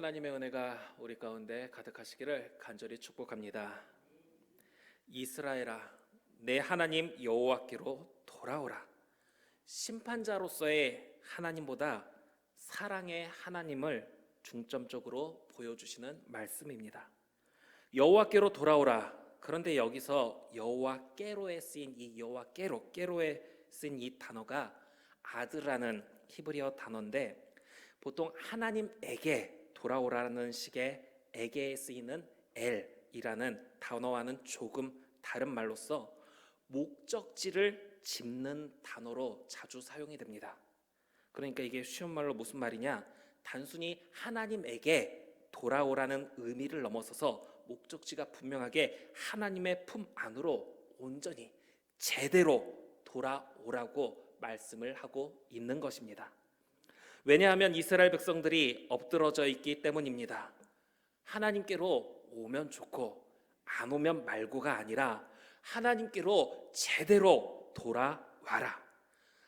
하나님의 은혜가 우리 가운데 가득하시기를 간절히 축복합니다. 이스라엘아, 내 하나님 여호와께로 돌아오라. 심판자로서의 하나님보다 사랑의 하나님을 중점적으로 보여주시는 말씀입니다. 여호와께로 돌아오라. 그런데 여기서 여호와께로에 쓰인 이 여호와께로에 쓰인 이 단어가 아드라는 히브리어 단어인데, 보통 하나님에게 돌아오라는 식의 에게에 쓰이는 엘이라는 단어와는 조금 다른 말로서 목적지를 짚는 단어로 자주 사용이 됩니다. 그러니까 이게 쉬운 말로 무슨 말이냐, 단순히 하나님에게 돌아오라는 의미를 넘어서서 목적지가 분명하게 하나님의 품 안으로 온전히 제대로 돌아오라고 말씀을 하고 있는 것입니다. 왜냐하면 이스라엘 백성들이 엎드러져 있기 때문입니다. 하나님께로 오면 좋고 안 오면 말고가 아니라 하나님께로 제대로 돌아와라.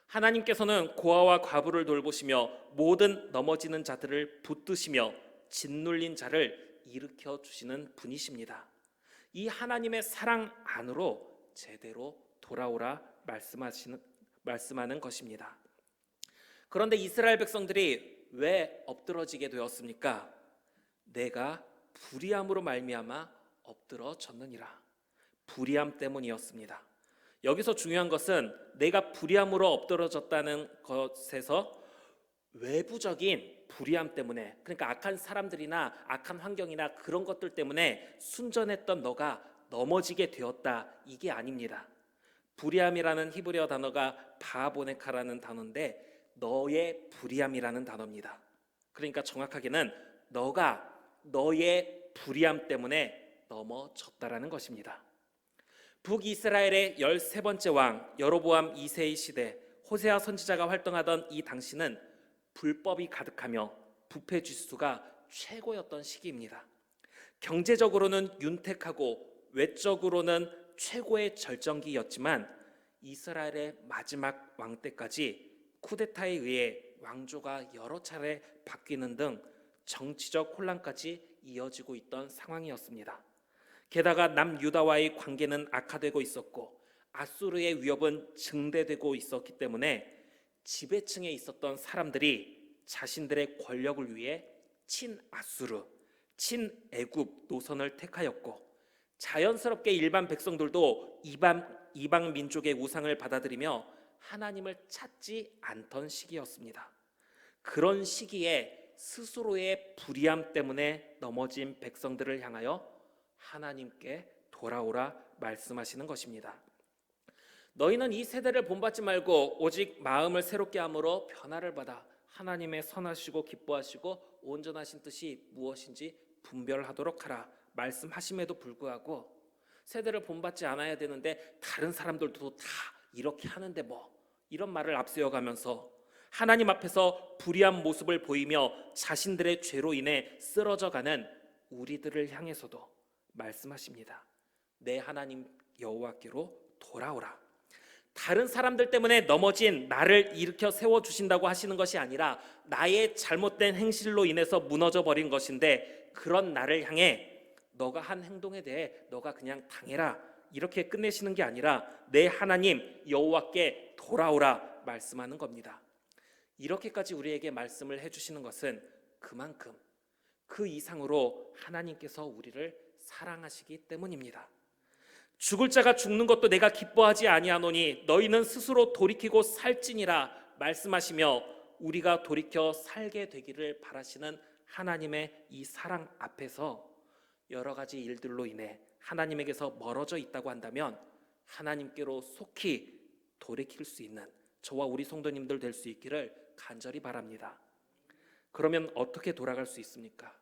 하나님께서는 고아와 과부를 돌보시며 모든 넘어지는 자들을 붙드시며 짓눌린 자를 일으켜 주시는 분이십니다. 이 하나님의 사랑 안으로 제대로 돌아오라 말씀하는 것입니다. 그런데 이스라엘 백성들이 왜 엎드러지게 되었습니까? 내가 불의함으로 말미암아 엎드러졌느니라. 불의함 때문이었습니다. 여기서 중요한 것은 내가 불의함으로 엎드러졌다는 것에서 외부적인 불의함 때문에, 그러니까 악한 사람들이나 악한 환경이나 그런 것들 때문에 순전했던 너가 넘어지게 되었다, 이게 아닙니다. 불의함이라는 히브리어 단어가 바보네카라는 단어인데 너의 불의함이라는 단어입니다. 그러니까 정확하게는 너가 너의 불의함 때문에 넘어졌다라는 것입니다. 북이스라엘의 13번째 왕 여로보암 2세의 시대, 호세아 선지자가 활동하던 이 당시는 불법이 가득하며 부패 지수가 최고였던 시기입니다. 경제적으로는 윤택하고 외적으로는 최고의 절정기였지만 이스라엘의 마지막 왕 때까지 쿠데타에 의해 왕조가 여러 차례 바뀌는 등 정치적 혼란까지 이어지고 있던 상황이었습니다. 게다가 남유다와의 관계는 악화되고 있었고 아수르의 위협은 증대되고 있었기 때문에 지배층에 있었던 사람들이 자신들의 권력을 위해 친아수르, 친애굽 노선을 택하였고, 자연스럽게 일반 백성들도 이방 민족의 우상을 받아들이며 하나님을 찾지 않던 시기였습니다. 그런 시기에 스스로의 불의함 때문에 넘어진 백성들을 향하여 하나님께 돌아오라 말씀하시는 것입니다. 너희는 이 세대를 본받지 말고 오직 마음을 새롭게 함으로 변화를 받아 하나님의 선하시고 기뻐하시고 온전하신 뜻이 무엇인지 분별하도록 하라 말씀하심에도 불구하고, 세대를 본받지 않아야 되는데 다른 사람들도 다 이렇게 하는데 뭐, 이런 말을 앞세워가면서 하나님 앞에서 불의한 모습을 보이며 자신들의 죄로 인해 쓰러져가는 우리들을 향해서도 말씀하십니다. 내 하나님 여호와께로 돌아오라. 다른 사람들 때문에 넘어진 나를 일으켜 세워주신다고 하시는 것이 아니라 나의 잘못된 행실로 인해서 무너져 버린 것인데, 그런 나를 향해 너가 한 행동에 대해 너가 그냥 당해라 이렇게 끝내시는 게 아니라 내 하나님 여호와께 돌아오라 말씀하는 겁니다. 이렇게까지 우리에게 말씀을 해주시는 것은 그만큼 그 이상으로 하나님께서 우리를 사랑하시기 때문입니다. 죽을 자가 죽는 것도 내가 기뻐하지 아니하노니 너희는 스스로 돌이키고 살찌니라 말씀하시며 우리가 돌이켜 살게 되기를 바라시는 하나님의 이 사랑 앞에서 여러 가지 일들로 인해 하나님에게서 멀어져 있다고 한다면 하나님께로 속히 돌이킬 수 있는 저와 우리 성도님들 될 수 있기를 간절히 바랍니다. 그러면 어떻게 돌아갈 수 있습니까?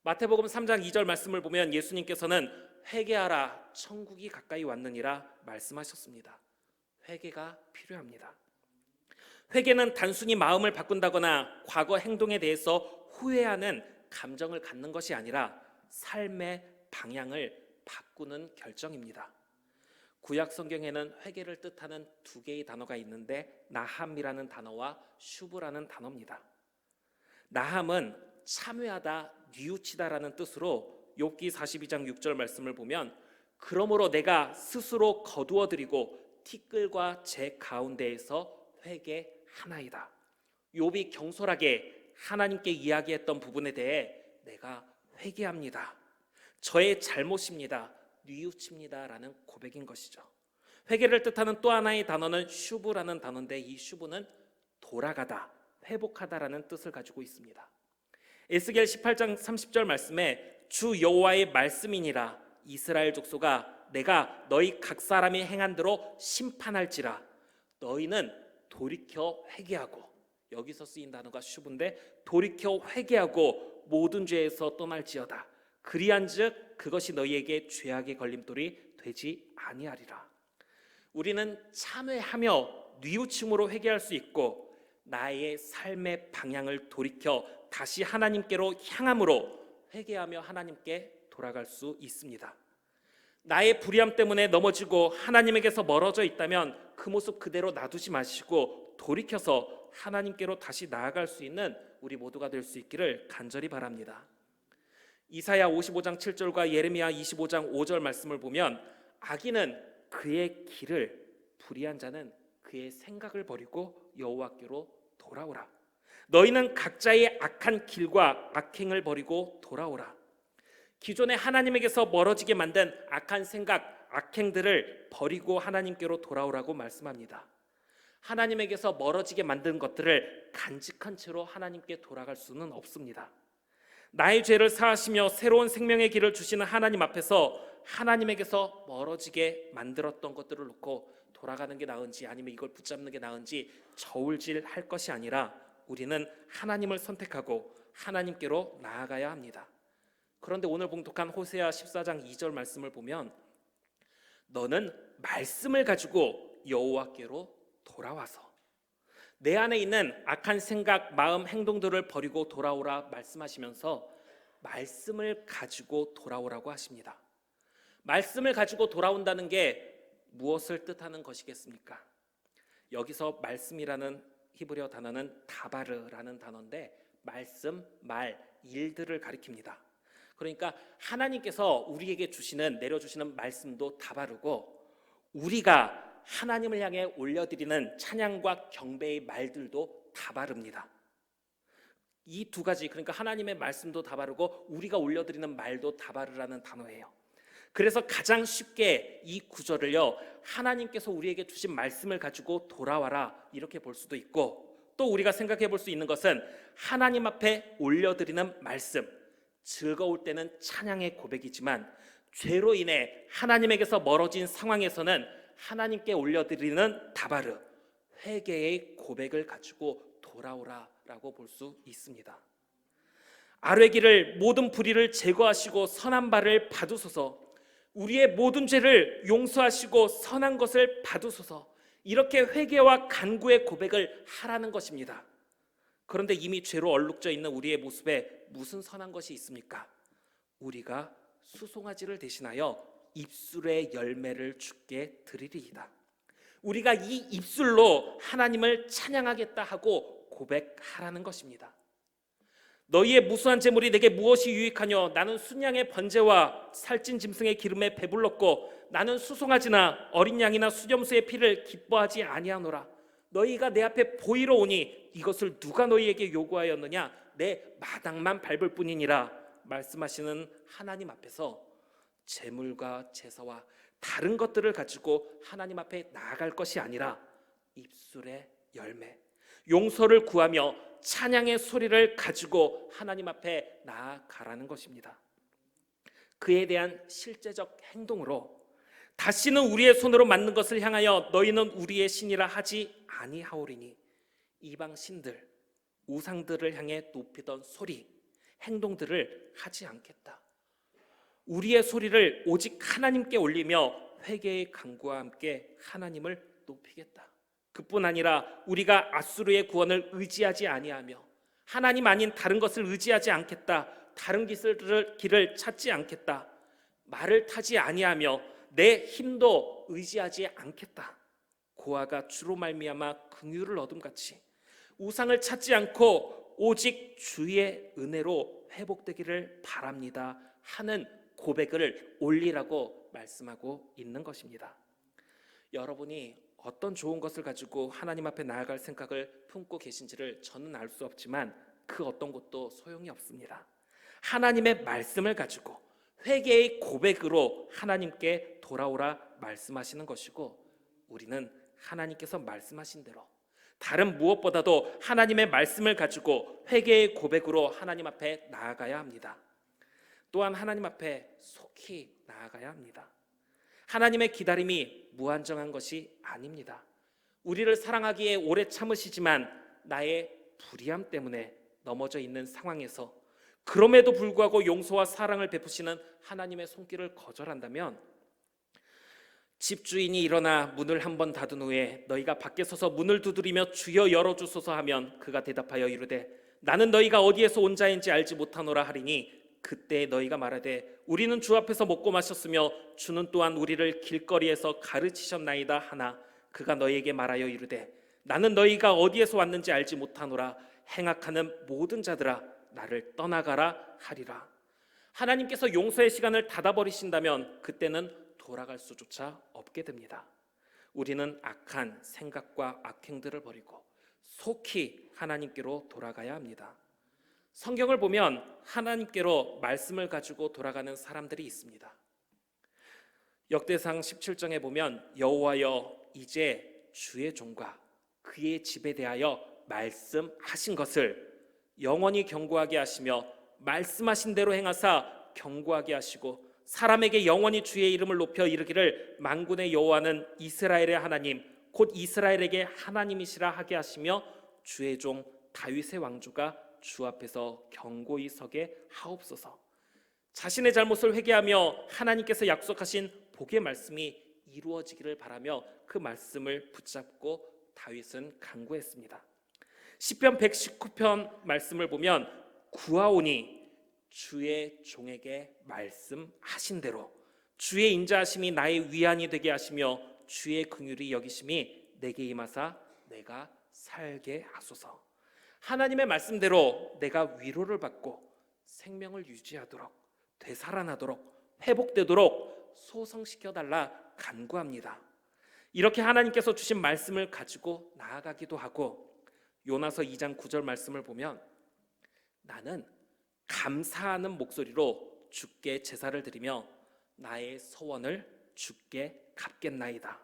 마태복음 3장 2절 말씀을 보면 예수님께서는 회개하라 천국이 가까이 왔느니라 말씀하셨습니다. 회개가 필요합니다. 회개는 단순히 마음을 바꾼다거나 과거 행동에 대해서 후회하는 감정을 갖는 것이 아니라 삶의 방향을 바꾸는 결정입니다. 구약 성경에는 회개를 뜻하는 두 개의 단어가 있는데 나함이라는 단어와 슈브라는 단어입니다. 나함은 참회하다, 뉘우치다라는 뜻으로 욥기 42장 6절 말씀을 보면 그러므로 내가 스스로 거두어드리고 티끌과 제 가운데에서 회개하나이다. 욥이 경솔하게 하나님께 이야기했던 부분에 대해 내가 회개합니다. 저의 잘못입니다. 뉘우칩니다라는 고백인 것이죠. 회개를 뜻하는 또 하나의 단어는 슈브라는 단어인데 이 슈브는 돌아가다, 회복하다라는 뜻을 가지고 있습니다. 에스겔 18장 30절 말씀에 주 여호와의 말씀이니라 이스라엘 족속아 내가 너희 각 사람이 행한 대로 심판할지라 너희는 돌이켜 회개하고, 여기서 쓰인 단어가 슈브인데 돌이켜 회개하고 모든 죄에서 떠날지어다. 그리한즉 그것이 너희에게 죄악의 걸림돌이 되지 아니하리라. 우리는 참회하며 뉘우침으로 회개할 수 있고 나의 삶의 방향을 돌이켜 다시 하나님께로 향함으로 회개하며 하나님께 돌아갈 수 있습니다. 나의 불의함 때문에 넘어지고 하나님에게서 멀어져 있다면 그 모습 그대로 놔두지 마시고 돌이켜서 하나님께로 다시 나아갈 수 있는 우리 모두가 될 수 있기를 간절히 바랍니다. 이사야 55장 7절과 예레미야 25장 5절 말씀을 보면 악인은 그의 길을, 불의한 자는 그의 생각을 버리고 여호와께로 돌아오라. 너희는 각자의 악한 길과 악행을 버리고 돌아오라. 기존에 하나님에게서 멀어지게 만든 악한 생각, 악행들을 버리고 하나님께로 돌아오라고 말씀합니다. 하나님에게서 멀어지게 만든 것들을 간직한 채로 하나님께 돌아갈 수는 없습니다. 나의 죄를 사하시며 새로운 생명의 길을 주시는 하나님 앞에서 하나님에게서 멀어지게 만들었던 것들을 놓고 돌아가는 게 나은지 아니면 이걸 붙잡는 게 나은지 저울질할 것이 아니라 우리는 하나님을 선택하고 하나님께로 나아가야 합니다. 그런데 오늘 봉독한 호세아 14장 2절 말씀을 보면 너는 말씀을 가지고 여호와께로 돌아와서 내 안에 있는 악한 생각, 마음, 행동들을 버리고 돌아오라 말씀하시면서 말씀을 가지고 돌아오라고 하십니다. 말씀을 가지고 돌아온다는 게 무엇을 뜻하는 것이겠습니까? 여기서 말씀이라는 히브리어 단어는 다바르라는 단어인데 말씀, 말, 일들을 가리킵니다. 그러니까 하나님께서 우리에게 내려주시는 말씀도 다바르고 우리가 하나님을 향해 올려드리는 찬양과 경배의 말들도 다바릅니다. 이 두 가지, 그러니까 하나님의 말씀도 다바르고 우리가 올려드리는 말도 다바르라는 단어예요. 그래서 가장 쉽게 이 구절을요, 하나님께서 우리에게 주신 말씀을 가지고 돌아와라 이렇게 볼 수도 있고, 또 우리가 생각해 볼 수 있는 것은 하나님 앞에 올려드리는 말씀, 즐거울 때는 찬양의 고백이지만 죄로 인해 하나님에게서 멀어진 상황에서는 하나님께 올려드리는 다바르, 회개의 고백을 가지고 돌아오라라고 볼 수 있습니다. 아뢰기를 모든 불의를 제거하시고 선한 바를 받으소서, 우리의 모든 죄를 용서하시고 선한 것을 받으소서, 이렇게 회개와 간구의 고백을 하라는 것입니다. 그런데 이미 죄로 얼룩져 있는 우리의 모습에 무슨 선한 것이 있습니까? 우리가 수송아지를 대신하여 입술의 열매를 주께 드리리이다. 우리가 이 입술로 하나님을 찬양하겠다 하고 고백하라는 것입니다. 너희의 무수한 재물이 내게 무엇이 유익하뇨? 나는 순양의 번제와 살찐 짐승의 기름에 배불렀고 나는 수송아지나 어린 양이나 수렴수의 피를 기뻐하지 아니하노라. 너희가 내 앞에 보이러 오니 이것을 누가 너희에게 요구하였느냐? 내 마당만 밟을 뿐이니라 말씀하시는 하나님 앞에서 재물과 제사와 다른 것들을 가지고 하나님 앞에 나아갈 것이 아니라 입술의 열매, 용서를 구하며 찬양의 소리를 가지고 하나님 앞에 나아가라는 것입니다. 그에 대한 실제적 행동으로 다시는 우리의 손으로 만든 것을 향하여 너희는 우리의 신이라 하지 아니하오리니, 이방 신들, 우상들을 향해 높이던 소리, 행동들을 하지 않겠다. 우리의 소리를 오직 하나님께 올리며 회개의 간구와 함께 하나님을 높이겠다. 그뿐 아니라 우리가 앗수르의 구원을 의지하지 아니하며 하나님 아닌 다른 것을 의지하지 않겠다. 다른 길을 찾지 않겠다. 말을 타지 아니하며 내 힘도 의지하지 않겠다. 고아가 주로 말미암아 긍휼을 얻음같이 우상을 찾지 않고 오직 주의 은혜로 회복되기를 바랍니다 하는 고백을 올리라고 말씀하고 있는 것입니다. 여러분이 어떤 좋은 것을 가지고 하나님 앞에 나아갈 생각을 품고 계신지를 저는 알 수 없지만 그 어떤 것도 소용이 없습니다. 하나님의 말씀을 가지고 회개의 고백으로 하나님께 돌아오라 말씀하시는 것이고, 우리는 하나님께서 말씀하신 대로 다른 무엇보다도 하나님의 말씀을 가지고 회개의 고백으로 하나님 앞에 나아가야 합니다. 또한 하나님 앞에 속히 나아가야 합니다. 하나님의 기다림이 무한정한 것이 아닙니다. 우리를 사랑하기에 오래 참으시지만 나의 불의함 때문에 넘어져 있는 상황에서 그럼에도 불구하고 용서와 사랑을 베푸시는 하나님의 손길을 거절한다면, 집주인이 일어나 문을 한번 닫은 후에 너희가 밖에 서서 문을 두드리며 주여 열어주소서 하면 그가 대답하여 이르되 나는 너희가 어디에서 온 자인지 알지 못하노라 하리니 그때 너희가 말하되 우리는 주 앞에서 먹고 마셨으며 주는 또한 우리를 길거리에서 가르치셨나이다 하나 그가 너희에게 말하여 이르되 나는 너희가 어디에서 왔는지 알지 못하노라. 행악하는 모든 자들아 나를 떠나가라 하리라. 하나님께서 용서의 시간을 닫아버리신다면 그때는 돌아갈 수조차 없게 됩니다. 우리는 악한 생각과 악행들을 버리고 속히 하나님께로 돌아가야 합니다. 성경을 보면 하나님께로 말씀을 가지고 돌아가는 사람들이 있습니다. 역대상 17장에 보면 여호와여 이제 주의 종과 그의 집에 대하여 말씀하신 것을 영원히 경고하게 하시며 말씀하신 대로 행하사 경고하게 하시고 사람에게 영원히 주의 이름을 높여 이르기를 만군의 여호와는 이스라엘의 하나님 곧 이스라엘에게 하나님이시라 하게 하시며 주의 종 다윗의 왕조가 주 앞에서 경고히 서게 하옵소서. 자신의 잘못을 회개하며 하나님께서 약속하신 복의 말씀이 이루어지기를 바라며 그 말씀을 붙잡고 다윗은 간구했습니다. 시편 119편 말씀을 보면 구하오니 주의 종에게 말씀하신 대로 주의 인자하심이 나의 위안이 되게 하시며 주의 긍휼이 여기심이 내게 임하사 내가 살게 하소서. 하나님의 말씀대로 내가 위로를 받고 생명을 유지하도록 되살아나도록 회복되도록 소성시켜달라 간구합니다. 이렇게 하나님께서 주신 말씀을 가지고 나아가기도 하고, 요나서 2장 9절 말씀을 보면 나는 감사하는 목소리로 주께 제사를 드리며 나의 소원을 주께 갚겠나이다.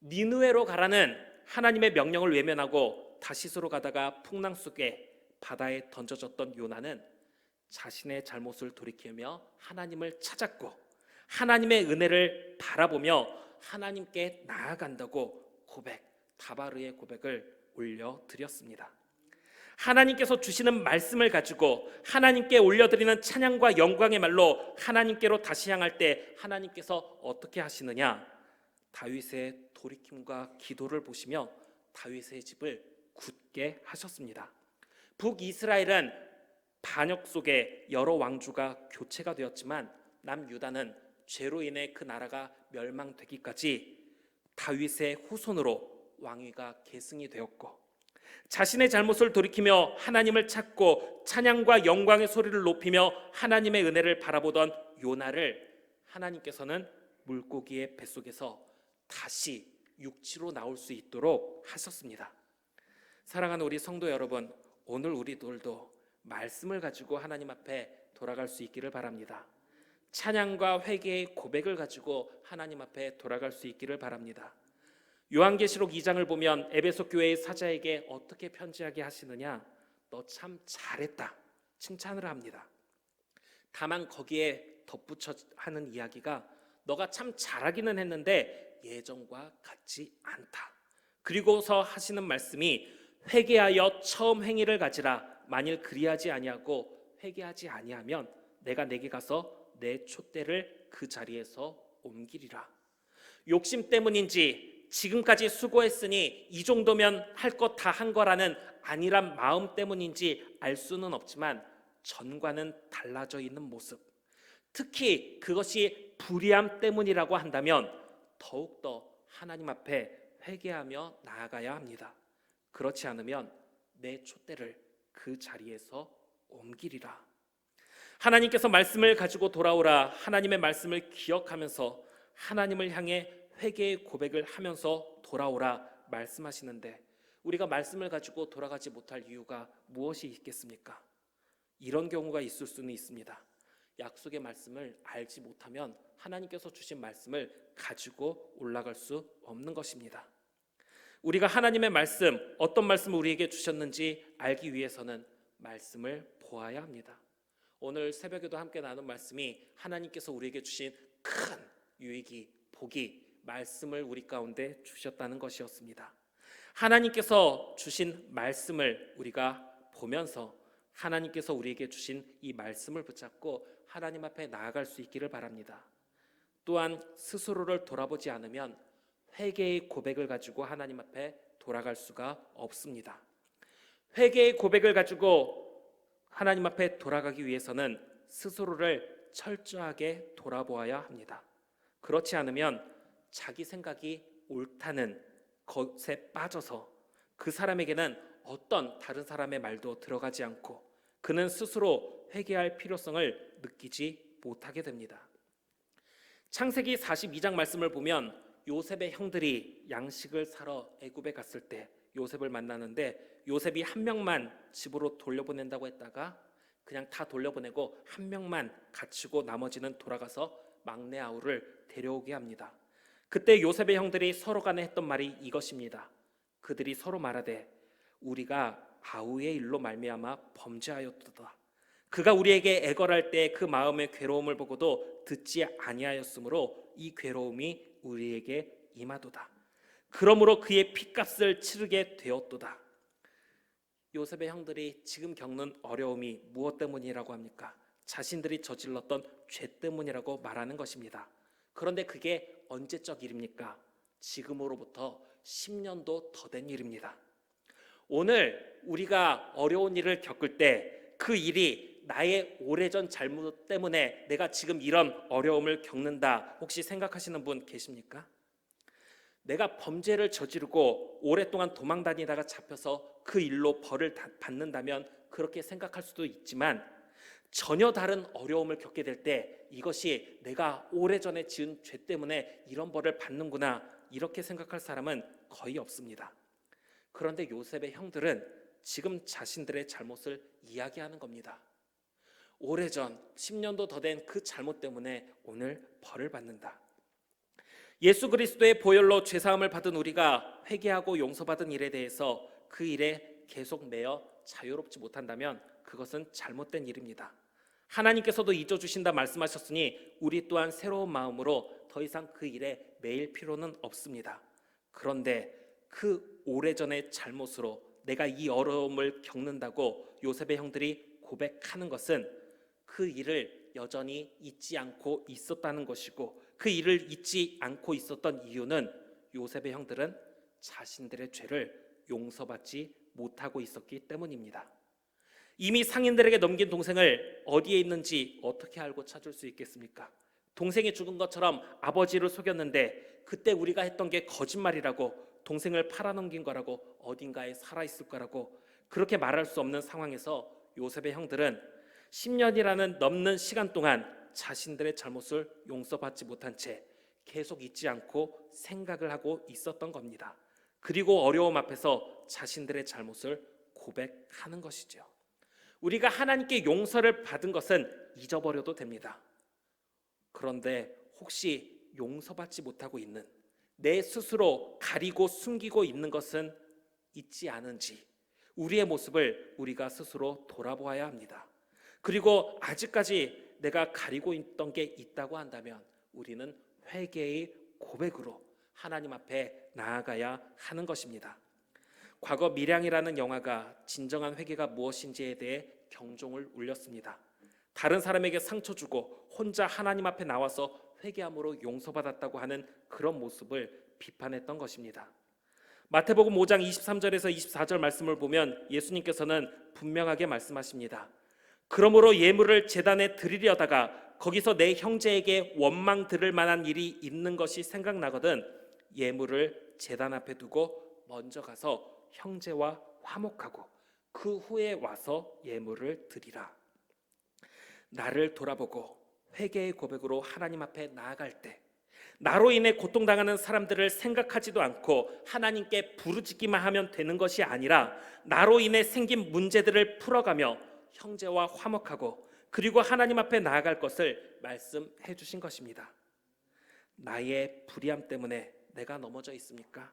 니느웨로 가라는 하나님의 명령을 외면하고 다시스로 가다가 풍랑 속에 바다에 던져졌던 요나는 자신의 잘못을 돌이키며 하나님을 찾았고 하나님의 은혜를 바라보며 하나님께 나아간다고 다바르의 고백을 올려드렸습니다. 하나님께서 주시는 말씀을 가지고 하나님께 올려드리는 찬양과 영광의 말로 하나님께로 다시 향할 때 하나님께서 어떻게 하시느냐? 다윗의 돌이킴과 기도를 보시며 다윗의 집을 굳게 하셨습니다. 북이스라엘은 반역 속에 여러 왕조가 교체가 되었지만 남유다는 죄로 인해 그 나라가 멸망되기까지 다윗의 후손으로 왕위가 계승이 되었고, 자신의 잘못을 돌이키며 하나님을 찾고 찬양과 영광의 소리를 높이며 하나님의 은혜를 바라보던 요나를 하나님께서는 물고기의 뱃속에서 다시 육지로 나올 수 있도록 하셨습니다. 사랑하는 우리 성도 여러분, 오늘 우리들도 말씀을 가지고 하나님 앞에 돌아갈 수 있기를 바랍니다. 찬양과 회개의 고백을 가지고 하나님 앞에 돌아갈 수 있기를 바랍니다. 요한계시록 2장을 보면 에베소 교회의 사자에게 어떻게 편지하게 하시느냐? 너 참 잘했다 칭찬을 합니다. 다만 거기에 덧붙여 하는 이야기가 너가 참 잘하기는 했는데 예전과 같지 않다. 그리고서 하시는 말씀이 회개하여 처음 행위를 가지라. 만일 그리하지 아니하고 회개하지 아니하면 내가 내게 가서 내 촛대를 그 자리에서 옮기리라. 욕심 때문인지 지금까지 수고했으니 이 정도면 할 것 다 한 거라는 안일한 마음 때문인지 알 수는 없지만 전과는 달라져 있는 모습, 특히 그것이 불의함 때문이라고 한다면 더욱더 하나님 앞에 회개하며 나아가야 합니다. 그렇지 않으면 내 촛대를 그 자리에서 옮기리라. 하나님께서 말씀을 가지고 돌아오라. 하나님의 말씀을 기억하면서 하나님을 향해 회개의 고백을 하면서 돌아오라 말씀하시는데, 우리가 말씀을 가지고 돌아가지 못할 이유가 무엇이 있겠습니까? 이런 경우가 있을 수는 있습니다. 약속의 말씀을 알지 못하면 하나님께서 주신 말씀을 가지고 올라갈 수 없는 것입니다. 우리가 하나님의 말씀, 어떤 말씀을 우리에게 주셨는지 알기 위해서는 말씀을 보아야 합니다. 오늘 새벽에도 함께 나눈 말씀이 하나님께서 우리에게 주신 큰 유익이, 복이, 말씀을 우리 가운데 주셨다는 것이었습니다. 하나님께서 주신 말씀을 우리가 보면서 하나님께서 우리에게 주신 이 말씀을 붙잡고 하나님 앞에 나아갈 수 있기를 바랍니다. 또한 스스로를 돌아보지 않으면 회개의 고백을 가지고 하나님 앞에 돌아갈 수가 없습니다. 회개의 고백을 가지고 하나님 앞에 돌아가기 위해서는 스스로를 철저하게 돌아보아야 합니다. 그렇지 않으면 자기 생각이 옳다는 것에 빠져서 그 사람에게는 어떤 다른 사람의 말도 들어가지 않고 그는 스스로 회개할 필요성을 느끼지 못하게 됩니다. 창세기 42장 말씀을 보면 요셉의 형들이 양식을 사러 애굽에 갔을 때 요셉을 만나는데, 요셉이 한 명만 집으로 돌려보낸다고 했다가 그냥 다 돌려보내고 한 명만 갇히고 나머지는 돌아가서 막내 아우를 데려오게 합니다. 그때 요셉의 형들이 서로 간에 했던 말이 이것입니다. 그들이 서로 말하되 우리가 아우의 일로 말미암아 범죄하였도다. 그가 우리에게 애걸할 때 그 마음의 괴로움을 보고도 듣지 아니하였으므로 이 괴로움이 우리에게 임하도다. 그러므로 그의 핏값을 치르게 되었도다. 요셉의 형들이 지금 겪는 어려움이 무엇 때문이라고 합니까? 자신들이 저질렀던 죄 때문이라고 말하는 것입니다. 그런데 그게 언제적 일입니까? 지금으로부터 10년도 더 된 일입니다. 오늘 우리가 어려운 일을 겪을 때 그 일이 나의 오래전 잘못 때문에 내가 지금 이런 어려움을 겪는다, 혹시 생각하시는 분 계십니까? 내가 범죄를 저지르고 오랫동안 도망다니다가 잡혀서 그 일로 벌을 받는다면 그렇게 생각할 수도 있지만, 전혀 다른 어려움을 겪게 될 때 이것이 내가 오래전에 지은 죄 때문에 이런 벌을 받는구나, 이렇게 생각할 사람은 거의 없습니다. 그런데 요셉의 형들은 지금 자신들의 잘못을 이야기하는 겁니다. 오래전 10년도 더 된 그 잘못 때문에 오늘 벌을 받는다. 예수 그리스도의 보혈로 죄사함을 받은 우리가 회개하고 용서받은 일에 대해서 그 일에 계속 매여 자유롭지 못한다면 그것은 잘못된 일입니다. 하나님께서도 잊어주신다 말씀하셨으니 우리 또한 새로운 마음으로 더 이상 그 일에 매일 필요는 없습니다. 그런데 그 오래전의 잘못으로 내가 이 어려움을 겪는다고 요셉의 형들이 고백하는 것은 그 일을 여전히 잊지 않고 있었다는 것이고, 그 일을 잊지 않고 있었던 이유는 요셉의 형들은 자신들의 죄를 용서받지 못하고 있었기 때문입니다. 이미 상인들에게 넘긴 동생을 어디에 있는지 어떻게 알고 찾을 수 있겠습니까? 동생이 죽은 것처럼 아버지를 속였는데 그때 우리가 했던 게 거짓말이라고, 동생을 팔아넘긴 거라고, 어딘가에 살아있을 거라고 그렇게 말할 수 없는 상황에서 요셉의 형들은 10년이라는 넘는 시간 동안 자신들의 잘못을 용서받지 못한 채 계속 잊지 않고 생각을 하고 있었던 겁니다. 그리고 어려움 앞에서 자신들의 잘못을 고백하는 것이죠. 우리가 하나님께 용서를 받은 것은 잊어버려도 됩니다. 그런데 혹시 용서받지 못하고 있는, 내 스스로 가리고 숨기고 있는 것은 있지 않은지 우리의 모습을 우리가 스스로 돌아보아야 합니다. 그리고 아직까지 내가 가리고 있던 게 있다고 한다면 우리는 회개의 고백으로 하나님 앞에 나아가야 하는 것입니다. 과거 밀양이라는 영화가 진정한 회개가 무엇인지에 대해 경종을 울렸습니다. 다른 사람에게 상처 주고 혼자 하나님 앞에 나와서 회개함으로 용서받았다고 하는 그런 모습을 비판했던 것입니다. 마태복음 5장 23절에서 24절 말씀을 보면 예수님께서는 분명하게 말씀하십니다. 그러므로 예물을 제단에 드리려다가 거기서 내 형제에게 원망 들을 만한 일이 있는 것이 생각나거든 예물을 제단 앞에 두고 먼저 가서 형제와 화목하고 그 후에 와서 예물을 드리라. 나를 돌아보고 회개의 고백으로 하나님 앞에 나아갈 때 나로 인해 고통당하는 사람들을 생각하지도 않고 하나님께 부르짖기만 하면 되는 것이 아니라 나로 인해 생긴 문제들을 풀어가며 형제와 화목하고 그리고 하나님 앞에 나아갈 것을 말씀해 주신 것입니다. 나의 불의함 때문에 내가 넘어져 있습니까?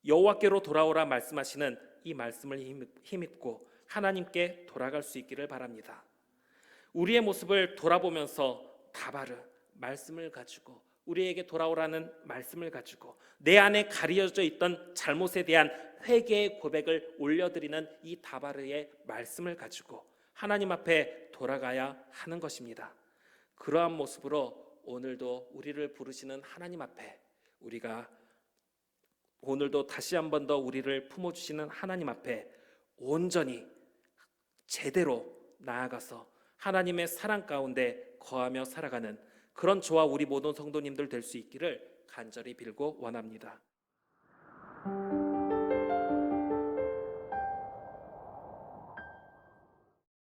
여호와께로 돌아오라 말씀하시는 이 말씀을 힘입고 하나님께 돌아갈 수 있기를 바랍니다. 우리의 모습을 돌아보면서 다바르 말씀을 가지고 우리에게 돌아오라는 말씀을 가지고 내 안에 가려져 있던 잘못에 대한 회개의 고백을 올려드리는 이 다바르의 말씀을 가지고 하나님 앞에 돌아가야 하는 것입니다. 그러한 모습으로 오늘도 우리를 부르시는 하나님 앞에 우리가 오늘도 다시 한 번 더 우리를 품어주시는 하나님 앞에 온전히 제대로 나아가서 하나님의 사랑 가운데 거하며 살아가는 그런 저와 우리 모든 성도님들 될 수 있기를 간절히 빌고 원합니다.